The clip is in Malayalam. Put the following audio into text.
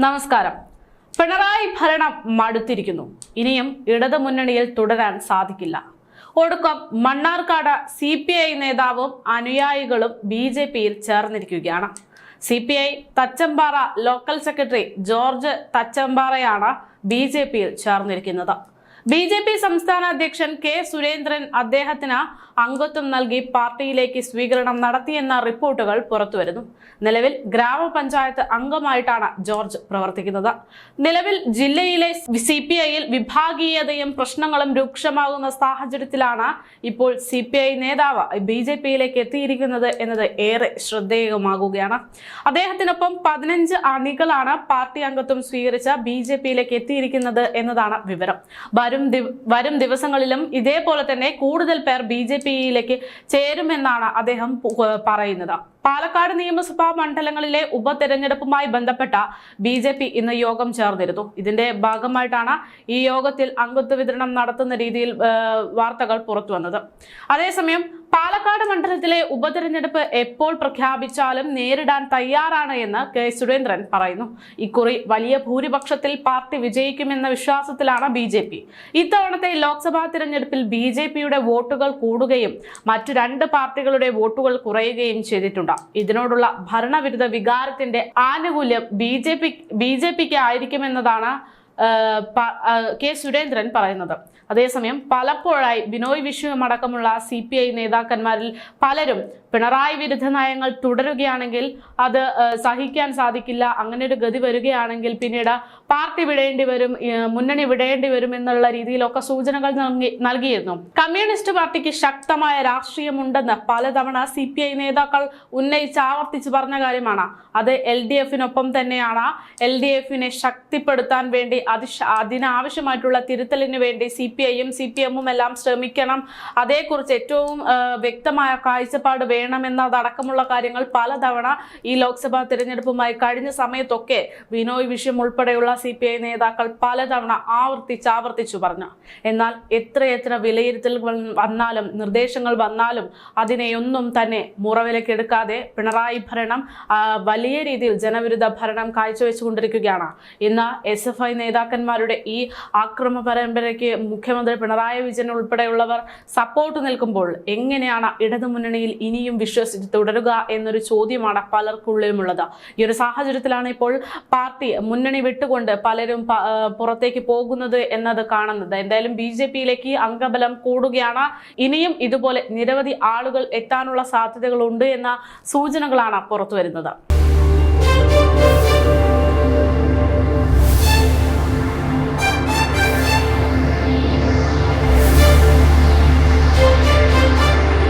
നമസ്കാരം. പിണറായി ഭരണം മടുത്തിരിക്കുന്നു. ഇനിയും ഇടതു മുന്നണിയിൽ തുടരാൻ സാധിക്കില്ല. ഒടുക്കം മണ്ണാർക്കാട് CPI നേതാവും അനുയായികളും BJPയിൽ ചേർന്നിരിക്കുകയാണ്. CPI Thachampara local secretary George തച്ചമ്പാറയാണ് BJPയിൽ ചേർന്നിരിക്കുന്നത്. BJP സംസ്ഥാന അധ്യക്ഷൻ K. സുരേന്ദ്രൻ അദ്ദേഹത്തിന് അംഗത്വം നൽകി പാർട്ടിയിലേക്ക് സ്വീകരണം നടത്തിയെന്ന റിപ്പോർട്ടുകൾ പുറത്തുവരുന്നു. നിലവിൽ ഗ്രാമപഞ്ചായത്ത് അംഗമായിട്ടാണ് ജോർജ് പ്രവർത്തിക്കുന്നത്. നിലവിൽ ജില്ലയിലെ CPIയിൽ വിഭാഗീയതയും പ്രശ്നങ്ങളും രൂക്ഷമാകുന്ന സാഹചര്യത്തിലാണ് ഇപ്പോൾ CPI നേതാവ് BJPയിലേക്ക് എത്തിയിരിക്കുന്നത് എന്നത് ഏറെ ശ്രദ്ധേയമാകുകയാണ്. അദ്ദേഹത്തിനൊപ്പം 15 അണികളാണ് പാർട്ടി അംഗത്വം സ്വീകരിച്ച BJPയിലേക്ക് എത്തിയിരിക്കുന്നത് എന്നതാണ് വിവരം. വരും ദിവസങ്ങളിലും ഇതേപോലെ തന്നെ കൂടുതൽ പേർ BJPയിലേക്ക് ചേരുമെന്നാണ് അദ്ദേഹം പറയുന്നത്. പാലക്കാട് നിയമസഭാ മണ്ഡലങ്ങളിലെ ഉപതെരഞ്ഞെടുപ്പുമായി ബന്ധപ്പെട്ട BJP ഇന്ന് യോഗം ചേർന്നിരുന്നു. ഇതിന്റെ ഭാഗമായിട്ടാണ് ഈ യോഗത്തിൽ അംഗത്വ വിതരണം നടത്തുന്ന രീതിയിൽ വാർത്തകൾ പുറത്തു വന്നത്. അതേസമയം പാലക്കാട് മണ്ഡലത്തിലെ ഉപതെരഞ്ഞെടുപ്പ് എപ്പോൾ പ്രഖ്യാപിച്ചാലും നേരിടാൻ തയ്യാറാണ് എന്ന് K. സുരേന്ദ്രൻ പറയുന്നു. ഇക്കുറി വലിയ ഭൂരിപക്ഷത്തിൽ പാർട്ടി വിജയിക്കുമെന്ന വിശ്വാസത്തിലാണ് BJP. ഇത്തവണത്തെ ലോക്സഭാ തിരഞ്ഞെടുപ്പിൽ BJPയുടെ വോട്ടുകൾ കൂടുകയും മറ്റു 2 പാർട്ടികളുടെ വോട്ടുകൾ കുറയുകയും ചെയ്തിട്ടുണ്ട്. ഇതിനോടുള്ള ഭരണവിരുദ്ധ വികാരത്തിന്റെ ആനുകൂല്യം BJPക്ക് ആയിരിക്കുമെന്നതാണ് K. സുരേന്ദ്രൻ പറയുന്നത്. അതേസമയം പലപ്പോഴായി ബിനോയ് വിശ്വം അടക്കമുള്ള CPI നേതാക്കന്മാരിൽ പലരും പിണറായി വിരുദ്ധ നയങ്ങൾ തുടരുകയാണെങ്കിൽ അത് സഹിക്കാൻ സാധിക്കില്ല, അങ്ങനെ ഒരു ഗതി വരികയാണെങ്കിൽ പിന്നീട് പാർട്ടി വിടേണ്ടി വരും, മുന്നണി വിടേണ്ടി വരും എന്നുള്ള രീതിയിലൊക്കെ സൂചനകൾ നൽകിയിരുന്നു. കമ്മ്യൂണിസ്റ്റ് പാർട്ടിക്ക് ശക്തമായ രാഷ്ട്രീയമുണ്ടെന്ന് പലതവണ CPI നേതാക്കൾ ഉന്നയിച്ച് ആവർത്തിച്ച് പറഞ്ഞ കാര്യമാണ്. അത് LDFനൊപ്പം തന്നെയാണ്. LDFനെ ശക്തിപ്പെടുത്താൻ വേണ്ടി അതിനാവശ്യമായിട്ടുള്ള തിരുത്തലിന് വേണ്ടി CPIയും CPMും എല്ലാം ശ്രമിക്കണം. അതേക്കുറിച്ച് ഏറ്റവും വ്യക്തമായ കാഴ്ചപ്പാട് വേണമെന്നതടക്കമുള്ള കാര്യങ്ങൾ പലതവണ ഈ ലോക്സഭാ തിരഞ്ഞെടുപ്പുമായി കഴിഞ്ഞ സമയത്തൊക്കെ ബിനോയ് വിശ്വം ഉൾപ്പെടെയുള്ള CPI നേതാക്കൾ പലതവണ ആവർത്തിച്ചു പറഞ്ഞു. എന്നാൽ എത്രയെത്ര വിലയിരുത്തലുകൾ വന്നാലും നിർദ്ദേശങ്ങൾ വന്നാലും അതിനെയൊന്നും തന്നെ മുറവിലക്കെടുക്കാതെ പിണറായി ഭരണം വലിയ രീതിയിൽ ജനവിരുദ്ധ ഭരണം കാഴ്ചവെച്ചുകൊണ്ടിരിക്കുകയാണ്. ഇന്ന് SFI നേതാക്കന്മാരുടെ ഈ ആക്രമ പരമ്പരയ്ക്ക് മുഖ്യമന്ത്രി പിണറായി വിജയൻ ഉൾപ്പെടെയുള്ളവർ സപ്പോർട്ട് നിൽക്കുമ്പോൾ എങ്ങനെയാണ് ഇടതുമുന്നണിയിൽ ഇനിയും വിശ്വസിച്ച് തുടരുക എന്നൊരു ചോദ്യമാണ് പലർക്കുള്ളിലുമുള്ളത്. ഈ ഒരു സാഹചര്യത്തിലാണ് ഇപ്പോൾ പാർട്ടി മുന്നണി വിട്ടുകൊണ്ട് പലരും പുറത്തേക്ക് പോകുന്നത് എന്നത് കാണുന്നത്. എന്തായാലും BJPയിലേക്ക് അംഗബലം കൂടുകയാണ്. ഇനിയും ഇതുപോലെ നിരവധി ആളുകൾ എത്താനുള്ള സാധ്യതകളുണ്ട് എന്ന സൂചനകളാണ് പുറത്തു വരുന്നത്.